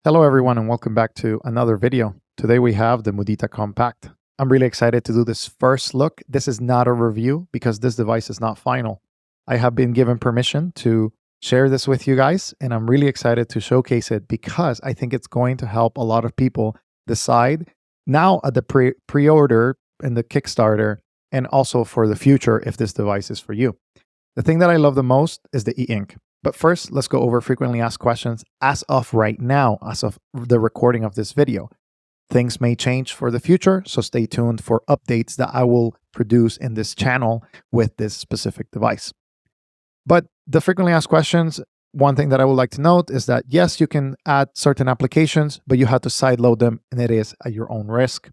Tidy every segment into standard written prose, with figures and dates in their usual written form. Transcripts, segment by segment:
Hello everyone and welcome back to another video. Today we have the Mudita Kompakt. I'm really excited to do this first look. This is not a review because this device is not final. I have been given permission to share this with you guys and I'm really excited to showcase it because I think it's going to help a lot of people decide now at the pre-order and the Kickstarter and also for the future if this device is for you. The thing that I love the most is the e-ink. But first, let's go over frequently asked questions as of right now, as of the recording of this video. Things may change for the future, so stay tuned for updates that I will produce in this channel with this specific device. But the frequently asked questions, one thing that I would like to note is that yes, you can add certain applications, but you have to sideload them and it is at your own risk.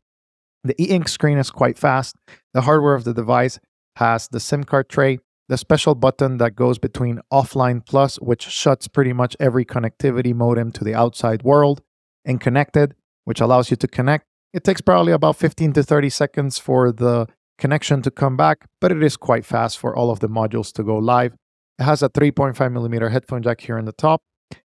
The e-ink screen is quite fast. The hardware of the device has the SIM card tray, the special button that goes between offline plus, which shuts pretty much every connectivity modem to the outside world, and connected, which allows you to connect. It takes probably about 15 to 30 seconds for the connection to come back, but it is quite fast for all of the modules to go live. It has a 3.5mm headphone jack here in the top,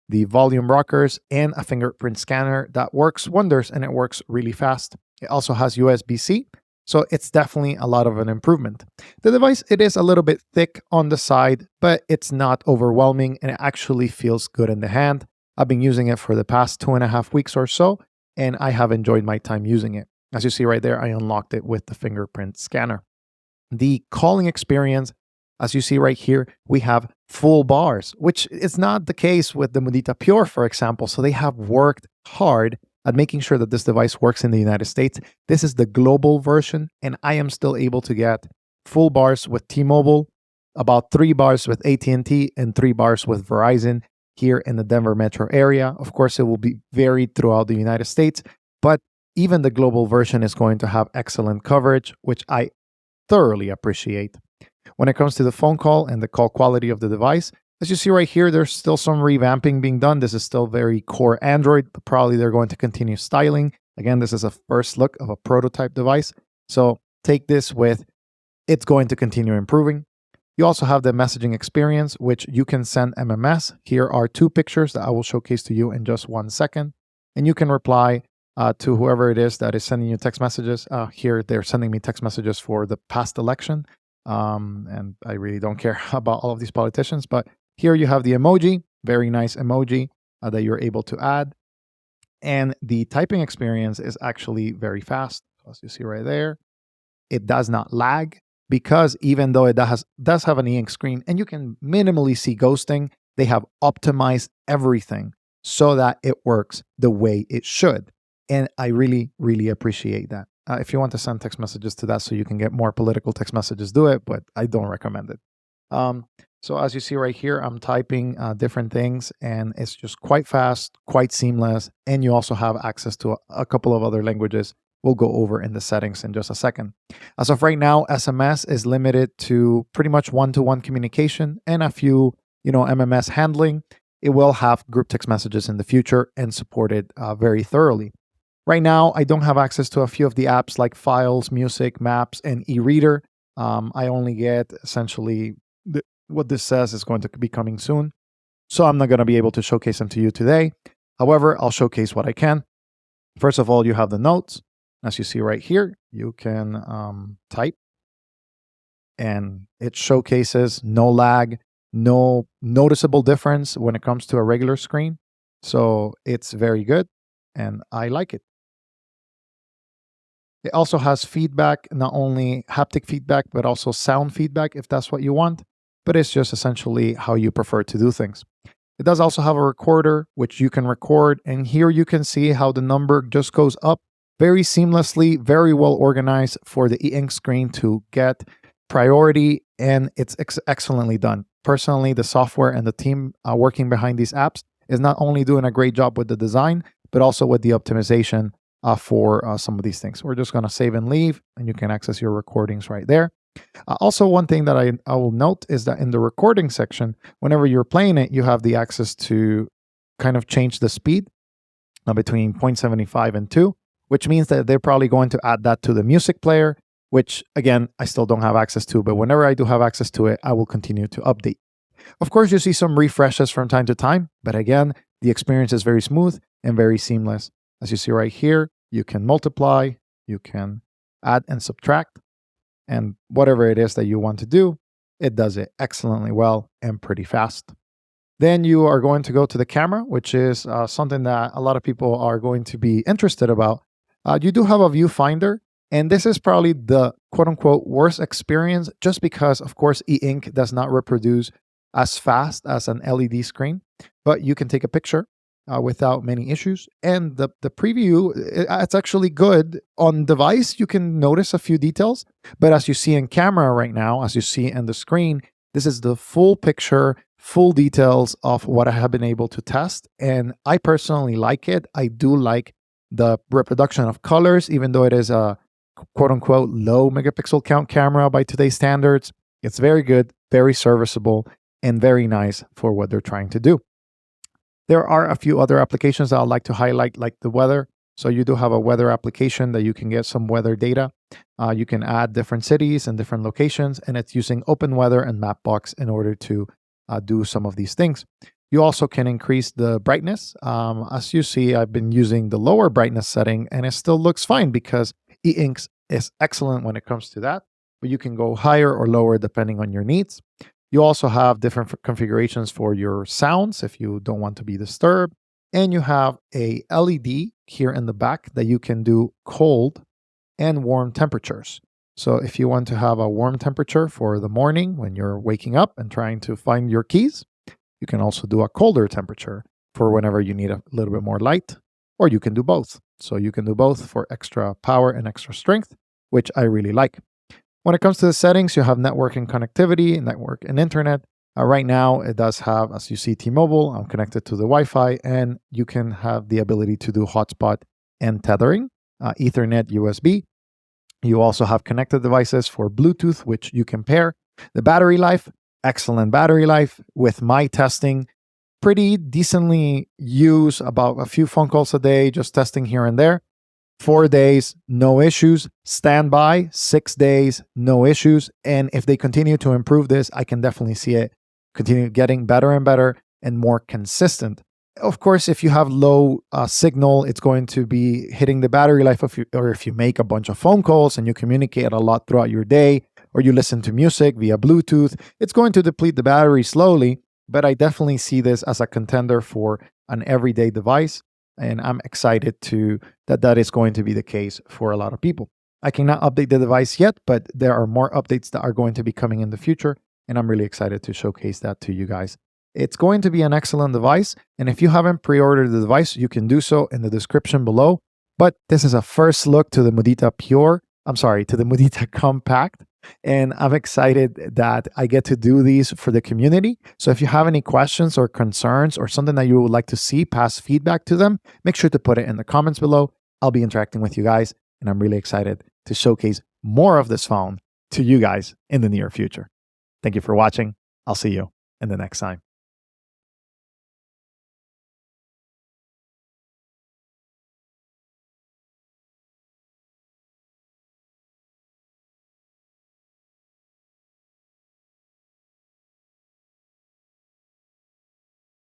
the volume rockers, and a fingerprint scanner that works wonders and it works really fast. It also has USB-C. So it's definitely a lot of an improvement. The device, it is a little bit thick on the side, but it's not overwhelming and it actually feels good in the hand. I've been using it for the past 2.5 weeks or so, and I have enjoyed my time using it. As you see right there, I unlocked it with the fingerprint scanner. The calling experience, as you see right here, we have full bars, which is not the case with the Mudita Pure, for example. So they have worked hard at making sure that this device works in the United States. This is the global version, and I am still able to get full bars with T-Mobile, about 3 bars with AT&T, and 3 bars with Verizon here in the Denver metro area. Of course, it will be varied throughout the United States, but even the global version is going to have excellent coverage, which I thoroughly appreciate. When it comes to the phone call and the call quality of the device, as you see right here, there's still some revamping being done. This is still very core Android, but probably they're going to continue styling. Again, this is a first look of a prototype device. So take this with, it's going to continue improving. You also have the messaging experience, which you can send MMS. Here are 2 pictures that I will showcase to you in just 1 second. And you can reply to whoever it is that is sending you text messages. Here, they're sending me text messages for the past election. And I really don't care about all of these politicians, but here you have the emoji, very nice emoji that you're able to add. And the typing experience is actually very fast. As you see right there, it does not lag because even though it does have an e-ink screen and you can minimally see ghosting, they have optimized everything so that it works the way it should. And I really, really appreciate that. If you want to send text messages to that so you can get more political text messages, do it, but I don't recommend it. So as you see right here, I'm typing different things and it's just quite fast, quite seamless. And you also have access to a couple of other languages we'll go over in the settings in just a second. As of right now, SMS is limited to pretty much one-to-one communication and a few, MMS handling. It will have group text messages in the future and support it very thoroughly. Right now, I don't have access to a few of the apps like Files, Music, Maps, and e-reader. I only get essentially what this says is going to be coming soon. So I'm not going to be able to showcase them to you today. However, I'll showcase what I can. First of all, you have the notes. As you see right here, you can type. And it showcases no lag, no noticeable difference when it comes to a regular screen. So it's very good and I like it. It also has feedback, not only haptic feedback, but also sound feedback if that's what you want. But it's just essentially how you prefer to do things. It does also have a recorder, which you can record. And here you can see how the number just goes up very seamlessly, very well organized for the e-ink screen to get priority. And it's excellently done. Personally, the software and the team working behind these apps is not only doing a great job with the design, but also with the optimization for some of these things. We're just going to save and leave, and you can access your recordings right there. Also, one thing that I will note is that in the recording section, whenever you're playing it, you have the access to kind of change the speed between 0.75 and 2, which means that they're probably going to add that to the music player, which again, I still don't have access to, but whenever I do have access to it, I will continue to update. Of course, you see some refreshes from time to time, but again, The experience is very smooth and very seamless. As you see right here, you can multiply, you can add and subtract, and whatever it is that you want to do, it does it excellently well and pretty fast. Then you are going to go to the camera, which is something that a lot of people are going to be interested about. You do have a viewfinder, and this is probably the quote unquote worst experience just because, of course, e-ink does not reproduce as fast as an LED screen, but you can take a picture without many issues. And the preview, it's actually good. On device, you can notice a few details, but as you see in camera right now, as you see in the screen, this is the full picture, full details of what I have been able to test. And I personally like it. I do like the reproduction of colors, even though it is a quote unquote low megapixel count camera by today's standards. It's very good, very serviceable, and very nice for what they're trying to do. There are a few other applications that I'd like to highlight, like the weather. So you do have a weather application that you can get some weather data. You can add different cities and different locations, and it's using Open Weather and Mapbox in order to do some of these things. You also can increase the brightness. As you see, I've been using the lower brightness setting, and it still looks fine because e-ink is excellent when it comes to that. But you can go higher or lower depending on your needs. You also have different configurations for your sounds if you don't want to be disturbed. And you have a LED here in the back that you can do cold and warm temperatures. So if you want to have a warm temperature for the morning when you're waking up and trying to find your keys, you can also do a colder temperature for whenever you need a little bit more light, or you can do both. So you can do both for extra power and extra strength, which I really like. When it comes to the settings, you have network and connectivity, network and internet. Right now, it does have, as you see, T-Mobile. I'm connected to the Wi-Fi, and you can have the ability to do hotspot and tethering, Ethernet, USB. You also have connected devices for Bluetooth, which you can pair. The battery life, excellent battery life. With my testing, pretty decently use about a few phone calls a day, just testing here and there. 4 days, no issues. Standby, 6 days, no issues. And if they continue to improve this, I can definitely see it continue getting better and better and more consistent. Of course, if you have low signal, it's going to be hitting the battery life or if you make a bunch of phone calls and you communicate a lot throughout your day, or you listen to music via Bluetooth, it's going to deplete the battery slowly. But I definitely see this as a contender for an everyday device. And I'm excited that is going to be the case for a lot of people. I cannot update the device yet, but there are more updates that are going to be coming in the future. And I'm really excited to showcase that to you guys. It's going to be an excellent device. And if you haven't pre-ordered the device, you can do so in the description below. But this is a first look to the Mudita Kompakt. And I'm excited that I get to do these for the community. So if you have any questions or concerns or something that you would like to see, pass feedback to them, make sure to put it in the comments below. I'll be interacting with you guys, and I'm really excited to showcase more of this phone to you guys in the near future. Thank you for watching. I'll see you in the next time.